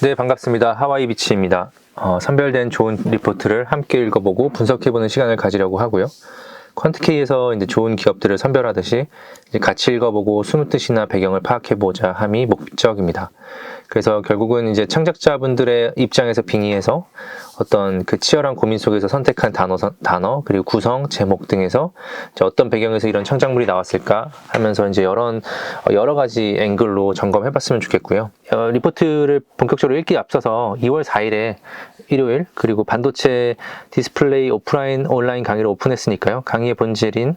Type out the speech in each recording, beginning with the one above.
네, 반갑습니다. 하와이 비치입니다. 선별된 좋은 리포트를 함께 읽어보고 분석해보는 시간을 가지려고 하고요. 퀀트K에서 이제 좋은 기업들을 선별하듯이 이제 같이 읽어보고 숨은 뜻이나 배경을 파악해보자 함이 목적입니다. 그래서 결국은 이제 창작자분들의 입장에서 빙의해서 어떤 그 치열한 고민 속에서 선택한 단어 그리고 구성, 제목 등에서 이제 어떤 배경에서 이런 창작물이 나왔을까 하면서 이제 여러 가지 앵글로 점검해봤으면 좋겠고요. 리포트를 본격적으로 읽기 앞서서 2월 4일에 일요일 그리고 반도체 디스플레이 오프라인 온라인 강의를 오픈했으니까요. 강의의 본질인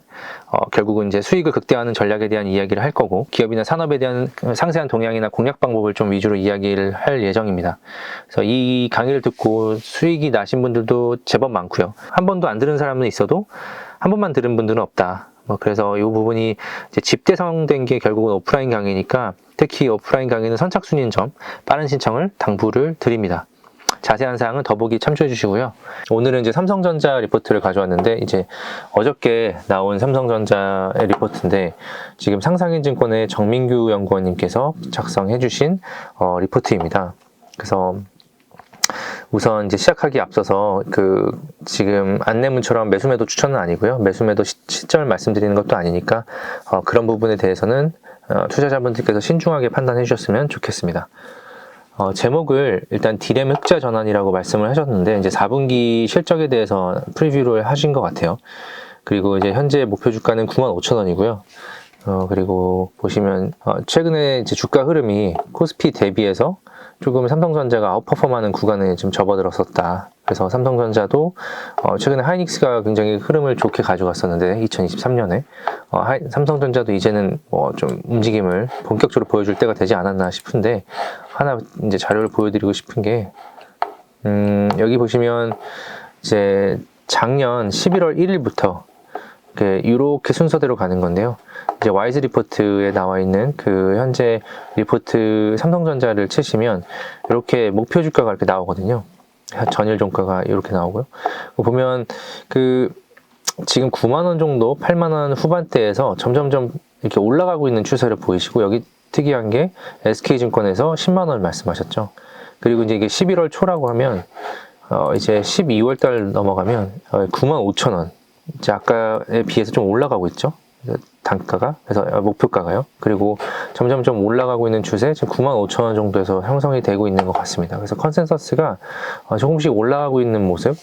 결국은 이제 수익을 극대화하는 전략에 대한 이야기를 할 거고 기업이나 산업에 대한 상세한 동향이나 공략 방법을 좀 위주로 이야기를 할 예정입니다. 그래서 이 강의를 듣고 수익이 나신 분들도 제법 많고요. 한 번도 안 들은 사람은 있어도 한 번만 들은 분들은 없다. 그래서 이 부분이 이제 집대성된 게 결국은 오프라인 강의니까 특히 오프라인 강의는 선착순인 점 빠른 신청을 당부를 드립니다. 자세한 사항은 더보기 참조해 주시고요. 오늘은 이제 삼성전자 리포트를 가져왔는데 이제 어저께 나온 삼성전자의 리포트인데 지금 상상인증권의 정민규 연구원님께서 작성해 주신 리포트입니다. 그래서 우선 이제 시작하기 앞서서 지금 안내문처럼 매수매도 추천은 아니고요. 매수매도 시점을 말씀드리는 것도 아니니까 그런 부분에 대해서는 투자자분들께서 신중하게 판단해 주셨으면 좋겠습니다. 제목을 일단 디램 흑자 전환이라고 말씀을 하셨는데 이제 4분기 실적에 대해서 프리뷰를 하신 것 같아요. 그리고 이제 현재 목표 주가는 95,000원이고요. 그리고 보시면 최근에 이제 주가 흐름이 코스피 대비해서 조금 삼성전자가 아웃퍼폼하는 구간에 좀 접어들었었다. 그래서 삼성전자도 최근에 하이닉스가 굉장히 흐름을 좋게 가져갔었는데 2023년에 삼성전자도 이제는 좀 움직임을 본격적으로 보여줄 때가 되지 않았나 싶은데 하나 이제 자료를 보여드리고 싶은 게 여기 보시면 이제 작년 11월 1일부터 이렇게 순서대로 가는 건데요. 이제 와이즈 리포트에 나와 있는 그 현재 리포트 삼성전자를 치시면 이렇게 목표 주가가 이렇게 나오거든요. 전일 종가가 이렇게 나오고요. 보면 지금 9만 원 정도, 8만 원 후반대에서 점점점 이렇게 올라가고 있는 추세를 보이시고 여기 특이한 게 SK증권에서 10만 원 말씀하셨죠. 그리고 이제 이게 11월 초라고 하면 이제 12월 달 넘어가면 9만 5천 원. 이제 아까에 비해서 좀 올라가고 있죠. 단가가, 그래서 목표가가요. 그리고 점점점 올라가고 있는 추세, 지금 95,000원 정도에서 형성이 되고 있는 것 같습니다. 그래서 컨센서스가 조금씩 올라가고 있는 모습.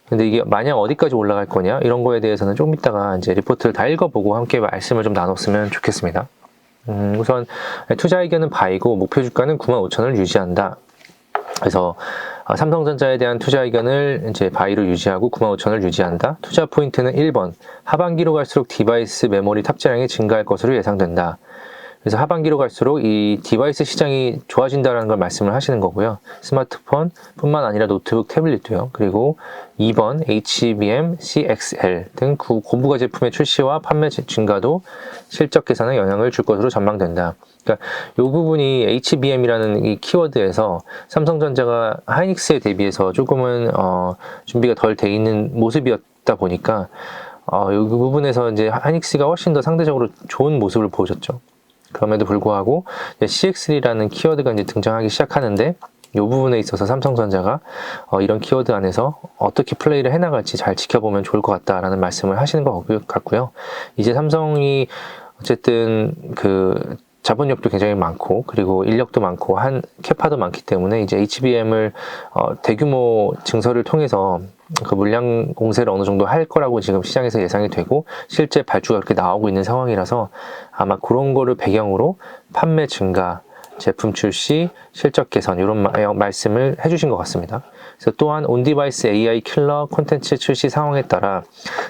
근데 이게 만약 어디까지 올라갈 거냐 이런 거에 대해서는 조금 이따가 이제 리포트를 다 읽어보고 함께 말씀을 좀 나눴으면 좋겠습니다. 우선 투자 의견은 바이고 목표 주가는 95,000원을 유지한다. 그래서 삼성전자에 대한 투자 의견을 이제 바이로 유지하고 95,000원을 유지한다. 투자 포인트는 1번. 하반기로 갈수록 디바이스 메모리 탑재량이 증가할 것으로 예상된다. 그래서 하반기로 갈수록 이 디바이스 시장이 좋아진다는 걸 말씀을 하시는 거고요. 스마트폰 뿐만 아니라 노트북, 태블릿도요. 그리고 2번 HBM, CXL 등 고부가 제품의 출시와 판매 증가도 실적 개선에 영향을 줄 것으로 전망된다. 그러니까 이 부분이 HBM이라는 이 키워드에서 삼성전자가 하이닉스에 대비해서 조금은 준비가 덜 돼 있는 모습이었다 보니까 이 부분에서 이제 하이닉스가 훨씬 더 상대적으로 좋은 모습을 보여줬죠. 그럼에도 불구하고 CXL이라는 키워드가 이제 등장하기 시작하는데 이 부분에 있어서 삼성전자가 이런 키워드 안에서 어떻게 플레이를 해나갈지 잘 지켜보면 좋을 것 같다라는 말씀을 하시는 것 같고요. 이제 삼성이 어쨌든 자본력도 굉장히 많고 그리고 인력도 많고 캐파도 많기 때문에 이제 HBM을 대규모 증설을 통해서 그 물량 공세를 어느 정도 할 거라고 지금 시장에서 예상이 되고 실제 발주가 그렇게 나오고 있는 상황이라서 아마 그런 거를 배경으로 판매 증가, 제품 출시, 실적 개선 이런 말씀을 해주신 것 같습니다. 그래서 또한 온디바이스 AI 킬러 콘텐츠 출시 상황에 따라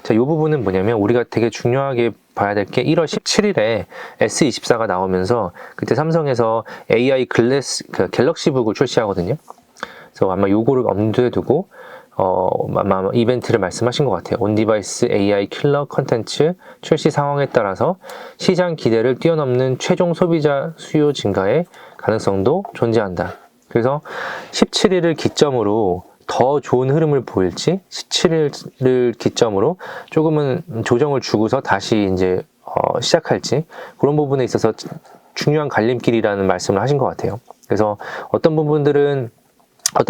이 부분은 뭐냐면 우리가 되게 중요하게 봐야 될 게 1월 17일에 S24가 나오면서 그때 삼성에서 AI 갤럭시북을 출시하거든요. 그래서 아마 요거를 염두에 두고 아마 이벤트를 말씀하신 것 같아요. 온디바이스 AI 킬러 컨텐츠 출시 상황에 따라서 시장 기대를 뛰어넘는 최종 소비자 수요 증가의 가능성도 존재한다. 그래서 17일을 기점으로 더 좋은 흐름을 보일지 17일을 기점으로 조금은 조정을 주고서 다시 이제 시작할지 그런 부분에 있어서 중요한 갈림길이라는 말씀을 하신 것 같아요. 그래서 어떤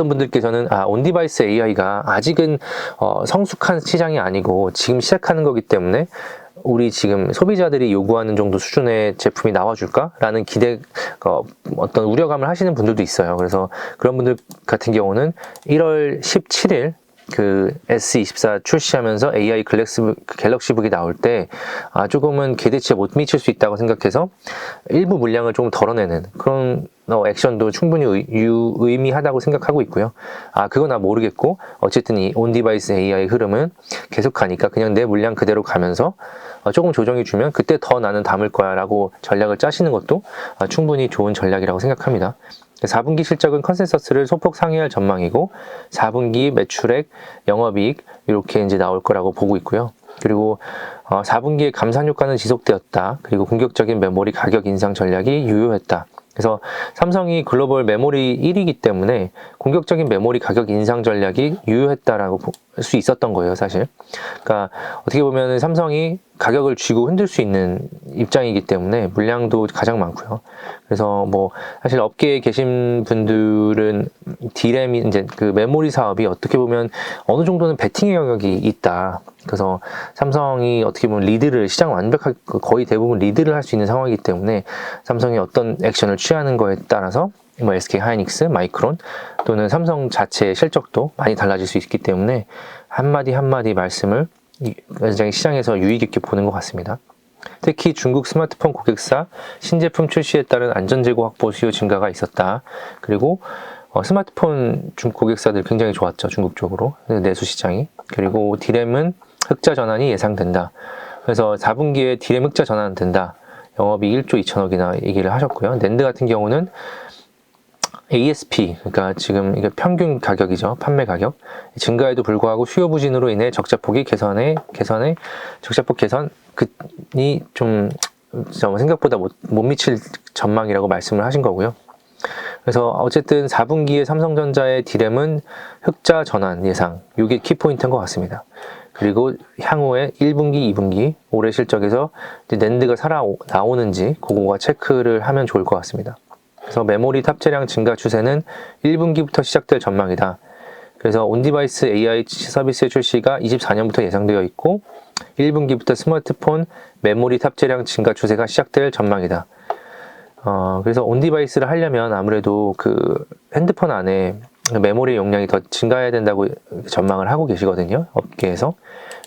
분들께서는 온디바이스 AI가 아직은 성숙한 시장이 아니고 지금 시작하는 거기 때문에 우리 지금 소비자들이 요구하는 정도 수준의 제품이 나와줄까? 라는 어떤 우려감을 하시는 분들도 있어요. 그래서 그런 분들 같은 경우는 1월 17일 그 S24 출시하면서 AI 갤럭시북이 나올 때 조금은 기대치에 못 미칠 수 있다고 생각해서 일부 물량을 좀 덜어내는 그런 액션도 충분히 의미하다고 생각하고 있고요. 그건 모르겠고 어쨌든 이 온디바이스 AI 흐름은 계속 가니까 그냥 내 물량 그대로 가면서 조금 조정이 주면 그때 더 나는 담을 거야 라고 전략을 짜시는 것도 충분히 좋은 전략이라고 생각합니다. 4분기 실적은 컨센서스를 소폭 상회할 전망이고 4분기 매출액, 영업이익 이렇게 이제 나올 거라고 보고 있고요. 그리고 4분기에 감산 효과는 지속되었다. 그리고 공격적인 메모리 가격 인상 전략이 유효했다. 그래서 삼성이 글로벌 메모리 1위이기 때문에 공격적인 메모리 가격 인상 전략이 유효했다라고 볼 수 있었던 거예요, 사실. 그러니까 어떻게 보면 삼성이 가격을 쥐고 흔들 수 있는 입장이기 때문에 물량도 가장 많고요. 그래서 사실 업계에 계신 분들은 D램이 이제 그 메모리 사업이 어떻게 보면 어느 정도는 베팅의 영역이 있다. 그래서 삼성이 어떻게 보면 시장 완벽하게 거의 대부분 리드를 할 수 있는 상황이기 때문에 삼성이 어떤 액션을 취하는 거에 따라서 SK 하이닉스, 마이크론 또는 삼성 자체의 실적도 많이 달라질 수 있기 때문에 한마디 말씀을 굉장히 시장에서 유의 깊게 보는 것 같습니다. 특히 중국 스마트폰 고객사 신제품 출시에 따른 안전재고 확보 수요 증가가 있었다. 그리고 스마트폰 중국 고객사들 굉장히 좋았죠. 중국 쪽으로 내수 시장이. 그리고 D램은 흑자 전환이 예상된다. 그래서 4분기에 D램 흑자 전환 된다. 영업이 1조 2천억이나 얘기를 하셨고요. 낸드 같은 경우는 ASP, 그러니까 지금 이게 평균 가격이죠. 판매 가격. 증가에도 불구하고 수요 부진으로 인해 적자폭이 적자폭 개선이 좀 생각보다 못 미칠 전망이라고 말씀을 하신 거고요. 그래서 어쨌든 4분기에 삼성전자의 D램은 흑자 전환 예상. 이게 키포인트인 것 같습니다. 그리고 향후에 1분기, 2분기 올해 실적에서 낸드가 나오는지 그거가 체크를 하면 좋을 것 같습니다. 그래서 메모리 탑재량 증가 추세는 1분기부터 시작될 전망이다. 그래서 온디바이스 AI 서비스의 출시가 24년부터 예상되어 있고 1분기부터 스마트폰 메모리 탑재량 증가 추세가 시작될 전망이다. 그래서 온디바이스를 하려면 아무래도 그 핸드폰 안에 메모리 용량이 더 증가해야 된다고 전망을 하고 계시거든요. 업계에서.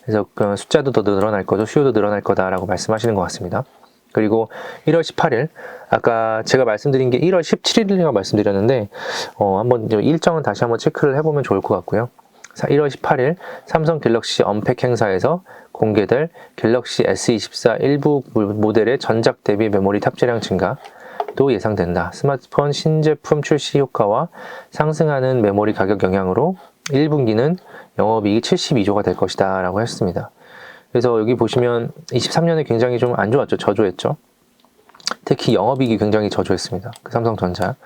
그래서 그 숫자도 더 늘어날 거고 수요도 늘어날 거다라고 말씀하시는 것 같습니다. 그리고 1월 18일 아까 제가 말씀드린 게 1월 17일이라고 말씀드렸는데 한번 일정은 다시 한번 체크를 해보면 좋을 것 같고요. 1월 18일 삼성 갤럭시 언팩 행사에서 공개될 갤럭시 S24 일부 모델의 전작 대비 메모리 탑재량 증가도 예상된다. 스마트폰 신제품 출시 효과와 상승하는 메모리 가격 영향으로 1분기는 영업이익이 72조가 될 것이다 라고 했습니다. 그래서 여기 보시면 23년에 굉장히 좀 안 좋았죠. 저조했죠. 특히 영업이익이 굉장히 저조했습니다. 그 삼성전자.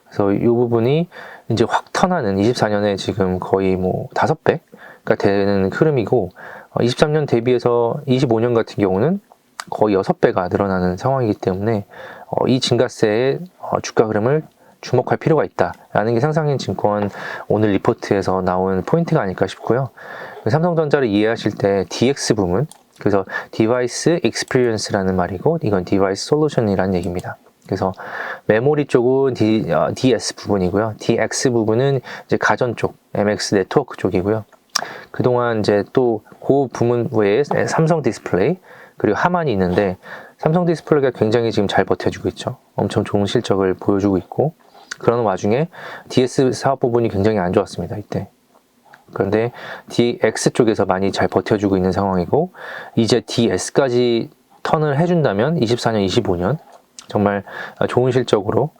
그래서 이 부분이 이제 확 턴하는 24년에 지금 거의 5배가 되는 흐름이고 23년 대비해서 25년 같은 경우는 거의 6배가 늘어나는 상황이기 때문에 이 증가세의 주가 흐름을 주목할 필요가 있다라는 게 상상인증권 오늘 리포트에서 나온 포인트가 아닐까 싶고요. 삼성전자를 이해하실 때 DX 부분, 그래서 디바이스 익스피리언스라는 말이고 이건 디바이스 솔루션이라는 얘기입니다. 그래서 메모리 쪽은 DS 부분이고요. DX 부분은 이제 가전 쪽, MX 네트워크 쪽이고요. 그동안 이제 또 그 부문 외에 삼성 디스플레이 그리고 하만이 있는데 삼성 디스플레이가 굉장히 지금 잘 버텨주고 있죠. 엄청 좋은 실적을 보여주고 있고 그런 와중에 DS 사업 부분이 굉장히 안 좋았습니다. 이때. 그런데 DX 쪽에서 많이 잘 버텨주고 있는 상황이고 이제 DS까지 턴을 해준다면 24년, 25년 정말 좋은 실적으로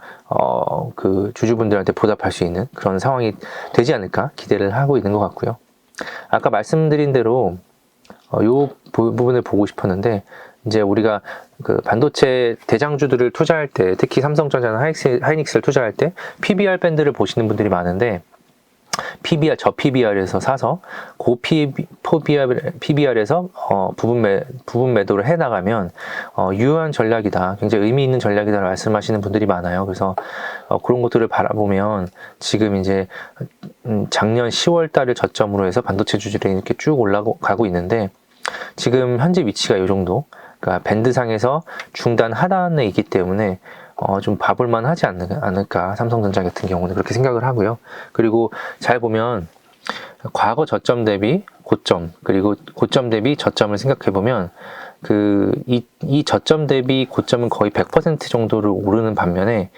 그 주주분들한테 보답할 수 있는 그런 상황이 되지 않을까 기대를 하고 있는 것 같고요. 아까 말씀드린 대로 요 부분을 보고 싶었는데 이제 우리가 그 반도체 대장주들을 투자할 때 특히 삼성전자나 하이닉스를 투자할 때 PBR 밴드를 보시는 분들이 많은데 PBR, 저 PBR에서 사서 그 PBR에서 부분 매도를 해 나가면 유효한 전략이다, 굉장히 의미 있는 전략이다 말씀하시는 분들이 많아요. 그래서 그런 것들을 바라보면 지금 이제 작년 10월 달을 저점으로 해서 반도체 주들이 이렇게 쭉 올라가고 있는데, 지금 현재 위치가 이 정도, 그러니까 밴드상에서 중단 하단에 있기 때문에 좀 봐볼만 하지 않을까, 삼성전자 같은 경우는 그렇게 생각을 하고요. 그리고 잘 보면 과거 저점 대비 고점, 그리고 고점 대비 저점을 생각해 보면 이 저점 대비 고점은 거의 100% 정도를 오르는 반면에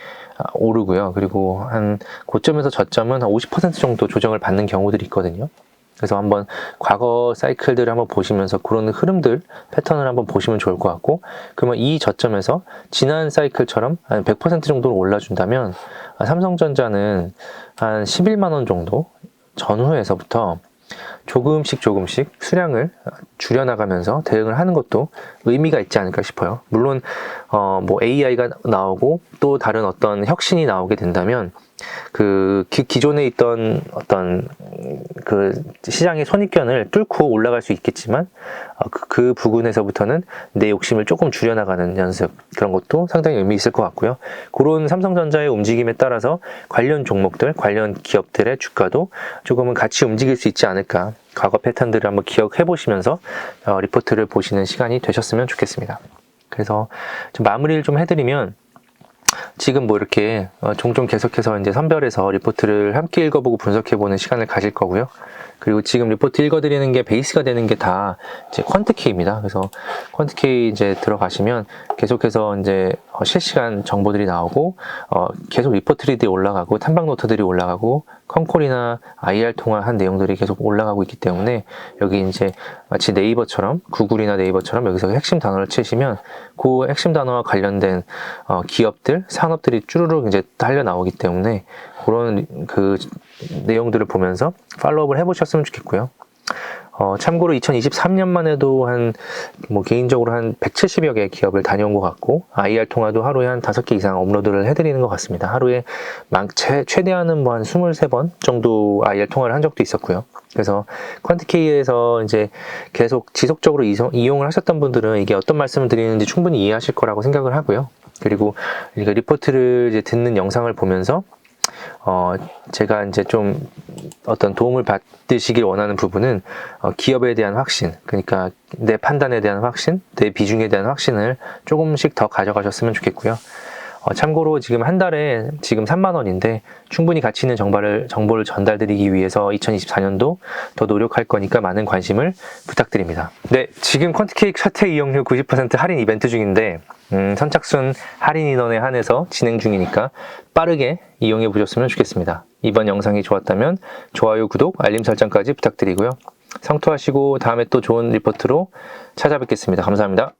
오르고요. 그리고 한 고점에서 저점은 한 50% 정도 조정을 받는 경우들이 있거든요. 그래서 한번 과거 사이클들을 한번 보시면서 그런 흐름들, 패턴을 한번 보시면 좋을 것 같고, 그러면 이 저점에서 지난 사이클처럼 한 100% 정도로 올라준다면 삼성전자는 한 11만 원 정도 전후에서부터 조금씩 수량을 줄여나가면서 대응을 하는 것도 의미가 있지 않을까 싶어요. 물론 뭐 AI가 나오고 또 다른 어떤 혁신이 나오게 된다면 기존에 있던 어떤 시장의 선입견을 뚫고 올라갈 수 있겠지만, 그 부분에서부터는 내 욕심을 조금 줄여나가는 연습, 그런 것도 상당히 의미 있을 것 같고요. 그런 삼성전자의 움직임에 따라서 관련 종목들, 관련 기업들의 주가도 조금은 같이 움직일 수 있지 않을까, 과거 패턴들을 한번 기억해 보시면서 리포트를 보시는 시간이 되셨으면 좋겠습니다. 그래서 좀 마무리를 좀 해드리면, 지금 뭐 이렇게 종종 계속해서 이제 선별해서 리포트를 함께 읽어보고 분석해보는 시간을 가질 거고요. 그리고 지금 리포트 읽어드리는 게 베이스가 되는 게 다 이제 퀀트K입니다. 그래서 퀀트K 이제 들어가시면 계속해서 이제 실시간 정보들이 나오고, 계속 리포트들이 올라가고, 탐방 노트들이 올라가고, 컴콜이나 IR 통화한 내용들이 계속 올라가고 있기 때문에, 여기 이제 마치 네이버처럼, 구글이나 네이버처럼 여기서 핵심 단어를 치시면 그 핵심 단어와 관련된 기업들, 산업들이 쭈루룩 이제 달려 나오기 때문에, 그런 내용들을 보면서 팔로우업을 해보셨으면 좋겠고요. 참고로 2023년만 해도 개인적으로 한 170여 개의 기업을 다녀온 것 같고, IR 통화도 하루에 한 5개 이상 업로드를 해드리는 것 같습니다. 하루에 최대한은 뭐 한 23번 정도 IR 통화를 한 적도 있었고요. 그래서 퀀트K에서 이제 계속 지속적으로 이용을 하셨던 분들은 이게 어떤 말씀을 드리는지 충분히 이해하실 거라고 생각을 하고요. 그리고 리포트를 이제 듣는 영상을 보면서 제가 이제 좀 어떤 도움을 받으시길 원하는 부분은 기업에 대한 확신, 그러니까 내 판단에 대한 확신, 내 비중에 대한 확신을 조금씩 더 가져가셨으면 좋겠고요. 참고로 지금 한 달에 지금 3만 원인데 충분히 가치 있는 정보를 전달드리기 위해서 2024년도 더 노력할 거니까 많은 관심을 부탁드립니다. 네, 지금 퀀트K 혜택 이용료 90% 할인 이벤트 중인데, 선착순 할인 인원에 한해서 진행 중이니까 빠르게 이용해 보셨으면 좋겠습니다. 이번 영상이 좋았다면 좋아요, 구독, 알림 설정까지 부탁드리고요. 성투하시고 다음에 또 좋은 리포트로 찾아뵙겠습니다. 감사합니다.